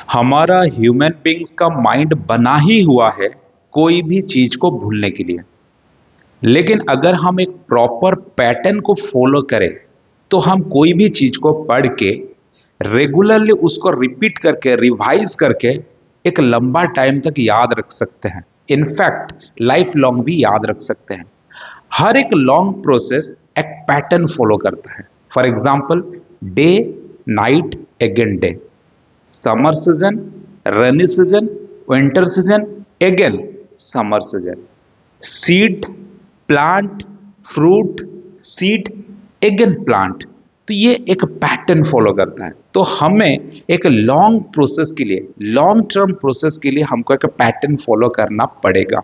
हमारा human beings का mind बना ही हुआ है कोई भी चीज को भूलने के लिए। लेकिन अगर हम एक प्रॉपर पैटर्न को फॉलो करें तो हम कोई भी चीज को पढ़ के रेगुलरली उसको रिपीट करके रिवाइज करके एक लंबा टाइम तक याद रख सकते हैं। इनफैक्ट लाइफ लॉन्ग भी याद रख सकते हैं। हर एक लॉन्ग प्रोसेस एक पैटर्न फॉलो करता है। For example, day, night, again day, summer season, rainy season, winter season, again summer season, seed, plant, fruit, seed, again plant. तो ये एक पैटर्न फॉलो करता है। तो हमें एक लॉन्ग प्रोसेस के लिए, लॉन्ग टर्म प्रोसेस के लिए हमको एक पैटर्न फॉलो करना पड़ेगा।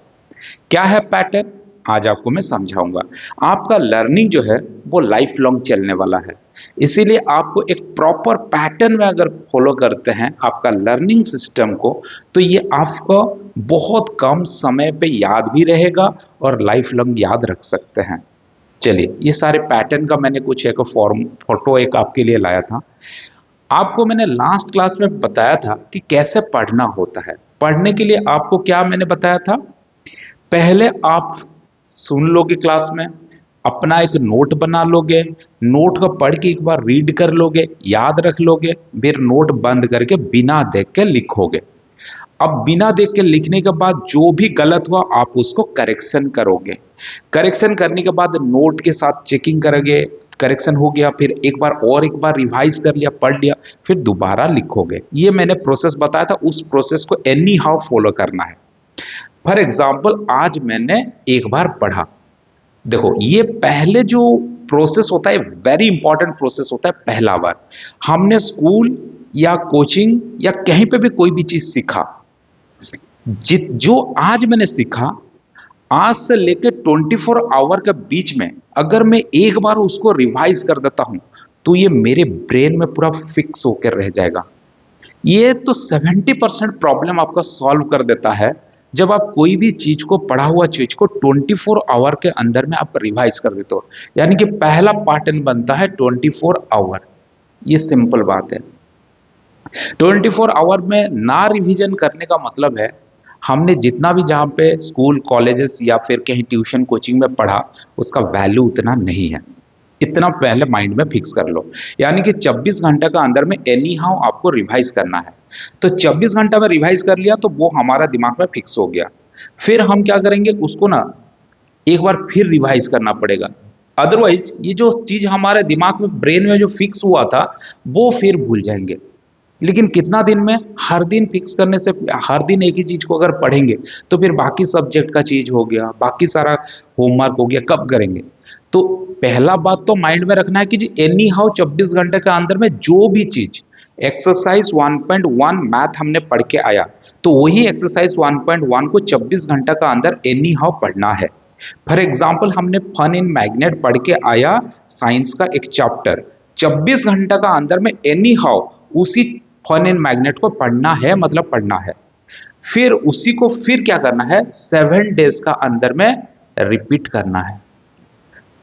क्या है पैटर्न, आज आपको मैं समझाऊंगा। आपका लर्निंग जो है वो लाइफ लॉन्ग चलने वाला है, इसीलिए आपको एक प्रॉपर पैटर्न में अगर फॉलो करते हैं आपका लर्निंग सिस्टम को, तो ये आपको बहुत कम समय पे याद भी रहेगा और लाइफ लॉन्ग याद रख सकते हैं। चलिए, ये सारे पैटर्न का मैंने कुछ एक फोटो एक आपके लिए लाया था। आपको मैंने लास्ट क्लास में बताया था कि कैसे पढ़ना होता है। पढ़ने के लिए आपको क्या मैंने बताया था, पहले आप सुन लोगे क्लास में, अपना एक नोट बना लोगे, नोट को पढ़ के एक बार रीड कर लोगे, याद रख लोगे, फिर नोट बंद करके बिना देख के लिखोगे। अब बिना देख के लिखने के बाद जो भी गलत हुआ आप उसको करेक्शन करोगे। करेक्शन करने के बाद नोट के साथ चेकिंग करोगे, करेक्शन हो गया, फिर एक बार और एक बार रिवाइज कर लिया, पढ़ लिया, फिर दोबारा लिखोगे। ये मैंने प्रोसेस बताया था, उस प्रोसेस को एनी हाउ फॉलो करना है। फॉर एग्जाम्पल, आज मैंने एक बार पढ़ा, देखो ये पहले जो प्रोसेस होता है वेरी इंपॉर्टेंट प्रोसेस होता है। पहला बार हमने स्कूल या कोचिंग या कहीं पे भी कोई भी चीज सीखा, जो आज मैंने सीखा, आज से लेकर 24 आवर के बीच में अगर मैं एक बार उसको रिवाइज कर देता हूं तो ये मेरे ब्रेन में पूरा फिक्स होकर रह जाएगा। ये तो 70% प्रॉब्लम आपका सॉल्व कर देता है जब आप कोई भी चीज को, पढ़ा हुआ चीज को 24 आवर के अंदर में आप रिवाइज कर देते हो। यानी कि पहला पैटर्न बनता है 24 आवर। ये सिंपल बात है। 24 आवर में ना रिवीजन करने का मतलब है हमने जितना भी जहाँ पे स्कूल, कॉलेजेस या फिर कहीं ट्यूशन कोचिंग में पढ़ा उसका वैल्यू उतना नहीं है। इतना पहले माइंड में फिक्स कर लो। यानी कि 24 घंटे का अंदर में एनी हाउ आपको रिवाइज करना है। तो 24 घंटा में रिवाइज कर लिया तो वो हमारा दिमाग में फिक्स हो गया। फिर हम क्या करेंगे, उसको ना एक बार फिर रिवाइज करना पड़ेगा। अदरवाइज ये जो चीज हमारे दिमाग में, ब्रेन में जो फिक्स हुआ था वो फिर भूल जाएंगे। लेकिन कितना दिन में, हर दिन फिक्स करने से, हर दिन एक ही चीज को अगर पढ़ेंगे तो फिर बाकी सब्जेक्ट का चीज हो गया, बाकी सारा होमवर्क हो गया, कब करेंगे। तो पहला बात तो माइंड में रखना है कि जी एनी हाउ 24 घंटे के अंदर में जो भी चीज, एक्सरसाइज 1.1 मैथ हमने पढ़ के आया तो वही एक्सरसाइज 1.1 को 24 घंटा का अंदर एनी हाउ पढ़ना है। फॉर एग्जाम्पल, हमने फन इन मैग्नेट पढ़ के आया, साइंस का एक चैप्टर, 24 घंटा का अंदर में एनी हाउ उसी फन इन मैग्नेट को पढ़ना है, मतलब पढ़ना है। फिर उसी को फिर क्या करना है, 7 डेज का अंदर में रिपीट करना है।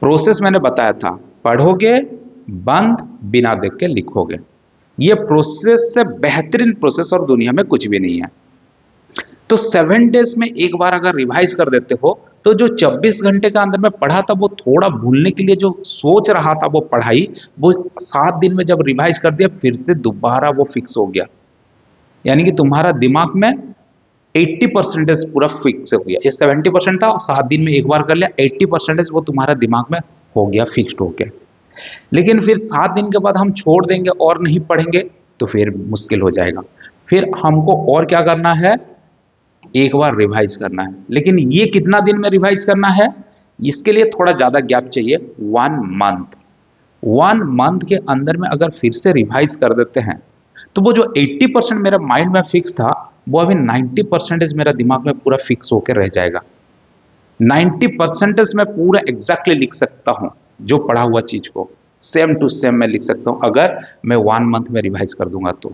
प्रोसेस मैंने बताया था, पढ़ोगे, बंद, बिना देख के लिखोगे। ये प्रोसेस से बेहतरीन प्रोसेस और दुनिया में कुछ भी नहीं है। तो 7 डेज में एक बार अगर रिवाइज कर देते हो तो जो 24 घंटे का अंदर में पढ़ा था वो थोड़ा भूलने के लिए जो सोच रहा था वो पढ़ाई, वो 7 दिन में जब रिवाइज कर दिया फिर से दोबारा वो फिक्स हो गया। यानी कि तुम्हारा दिमाग में 80% पूरा फिक्स हो गया। ये 70% था, 7 दिन में एक बार कर लिया, 80% वो तुम्हारा दिमाग में हो गया, फिक्स्ड हो गया। लेकिन फिर 7 दिन के बाद हम छोड़ देंगे और नहीं पढ़ेंगे तो फिर मुश्किल हो जाएगा। फिर हमको और क्या करना है, एक बार रिवाइज करना है। लेकिन ये कितना दिन में रिवाइज करना है, इसके लिए थोड़ा ज्यादा गैप चाहिए, 1 मंथ। 1 मंथ के अंदर में अगर फिर से रिवाइज कर देते हैं तो वो जो 80% मेरा माइंड में फिक्स था वो अभी 90% मेरा दिमाग में पूरा फिक्स होकर रह जाएगा। 90% मैं पूरा एग्जैक्टली लिख सकता हूं, जो पढ़ा हुआ चीज को सेम टू सेम मैं लिख सकता हूं अगर मैं 1 मंथ में रिवाइज कर दूंगा तो।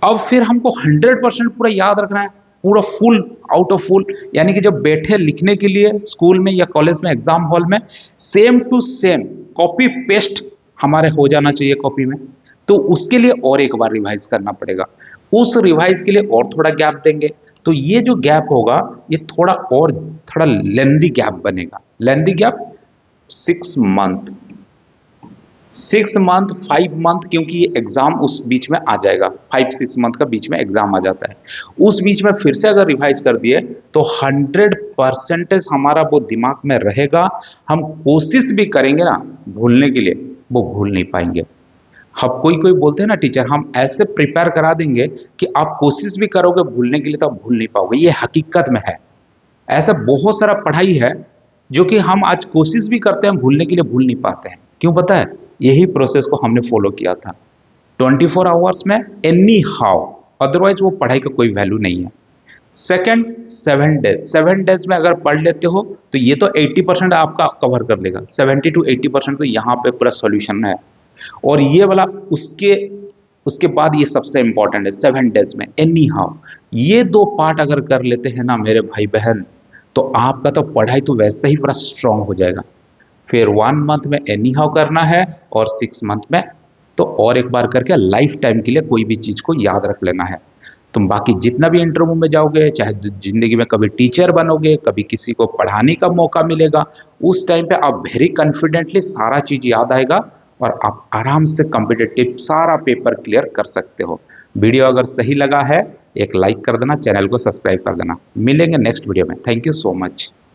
अब फिर हमको 100% पूरा याद रखना है, पूरा फुल, आउट ऑफ फुल। यानी कि जब बैठे लिखने के लिए स्कूल में या कॉलेज में, एग्जाम हॉल में, same to same copy paste हमारे हो जाना चाहिए कॉपी में। तो उसके लिए और एक बार रिवाइज करना पड़ेगा। उस रिवाइज के लिए और थोड़ा गैप देंगे। तो ये जो गैप होगा ये थोड़ा लेंदी गैप बनेगा। लेंदी गैप 6 मंथ, 6 मंथ, 5 मंथ, क्योंकि ये एग्जाम उस बीच में आ जाएगा, 5-6 मंथ का बीच में एग्जाम आ जाता है। उस बीच में फिर से अगर रिवाइज कर दिए तो 100% हमारा वो दिमाग में रहेगा। हम कोशिश भी करेंगे ना भूलने के लिए, वो भूल नहीं पाएंगे। हम कोई कोई बोलते हैं ना टीचर, हम ऐसे प्रिपेयर करा देंगे कि आप कोशिश भी करोगे भूलने के लिए तो आप भूल नहीं पाओगे। ये हकीकत में है। ऐसा बहुत सारा पढ़ाई है जो कि हम आज कोशिश भी करते हैं भूलने के लिए, भूल नहीं पाते हैं। क्यों पता है? यही प्रोसेस को हमने फॉलो किया था 24 आवर्स में एनी हाउ, अदरवाइज वो पढ़ाई का कोई वैल्यू नहीं है। सेकंड, 7 डेज, 7 डेज में अगर पढ़ लेते हो तो ये तो 80% आपका कवर कर लेगा, 70 to 80% तो यहाँ पे पूरा सॉल्यूशन है। और ये वाला उसके उसके बाद ये सबसे इंपॉर्टेंट है, 7 डेज में एनी हाउ। ये दो पार्ट अगर कर लेते हैं ना मेरे भाई बहन, तो आपका तो पढ़ाई तो वैसे ही पूरा स्ट्रांग हो जाएगा। फिर 1 मंथ में एनी हाउ करना है और 6 मंथ में तो और एक बार करके लाइफ टाइम के लिए कोई भी चीज को याद रख लेना है। तुम बाकी जितना भी इंटरव्यू में जाओगे, चाहे जिंदगी में कभी टीचर बनोगे, कभी किसी को पढ़ाने का मौका मिलेगा, उस टाइम पे आप वेरी कॉन्फिडेंटली सारा चीज याद आएगा और आप आराम से कॉम्पिटिटिव सारा पेपर क्लियर कर सकते हो। वीडियो अगर सही लगा है एक लाइक कर देना, चैनल को सब्सक्राइब कर देना। मिलेंगे नेक्स्ट वीडियो में। Thank you so much.